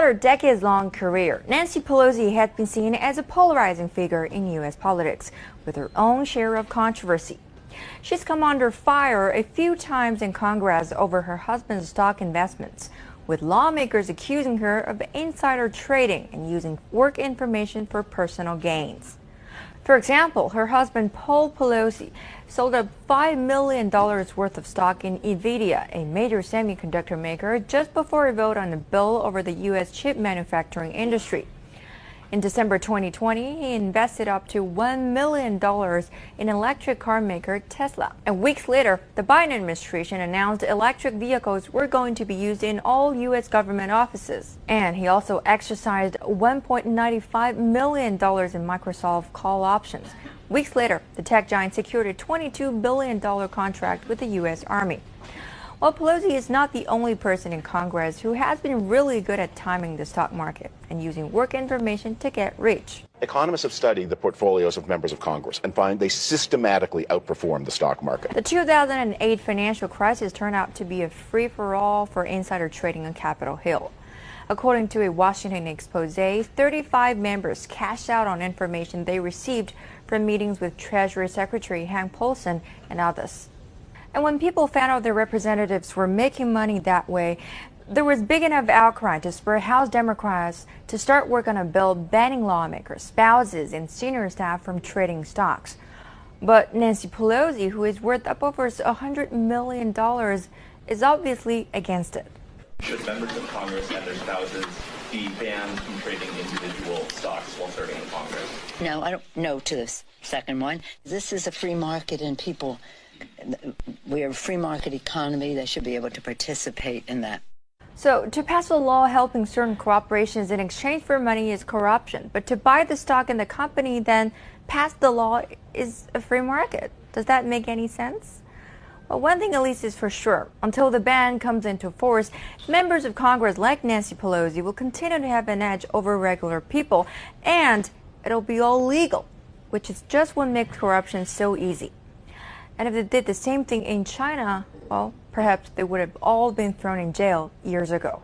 her decades-long career, Nancy Pelosi has been seen as a polarizing figure in U.S. politics, with her own share of controversy. She's come under fire a few times in Congress over her husband's stock investments, with lawmakers accusing her of insider trading and using work information for personal gains. For example, her husband, Paul Pelosi, sold up $5 million worth of stock in NVIDIA, a major semiconductor maker, just before a vote on a bill over the U.S. chip manufacturing industry. In December 2020, he invested up to $1 million in electric car maker Tesla. And weeks later, the Biden administration announced electric vehicles were going to be used in all U.S. government offices. And he also exercised $1.95 million in Microsoft call options. Weeks later, the tech giant secured a $22 billion contract with the U.S. Army. Well, Pelosi is not the only person in Congress who has been really good at timing the stock market and using work information to get rich. Economists have studied the portfolios of members of Congress and find they systematically outperform the stock market. The 2008 financial crisis turned out to be a free-for-all for insider trading on Capitol Hill. According to a Washington expose, 35 members cashed out on information they received from meetings with Treasury Secretary Hank Paulson and others. And when people found out their representatives were making money that way, there was big enough outcry to spur House Democrats to start work on a bill banning lawmakers, spouses, and senior staff from trading stocks. But Nancy Pelosi, who is worth up over $100 million, is obviously against it. Should members of Congress and their spouses be banned from trading individual stocks while serving in Congress? No, I don't know to the second one. This is a free market and people... We're a free market economy. They should be able to participate in that. So to pass a law helping certain corporations in exchange for money is corruption. But to buy the stock in the company, then pass the law is a free market. Does that make any sense? Well, one thing at least is for sure. Until the ban comes into force, members of Congress like Nancy Pelosi will continue to have an edge over regular people. And it'll be all legal, which is just what makes corruption so easy. And if they did the same thing in China, well, perhaps they would have all been thrown in jail years ago.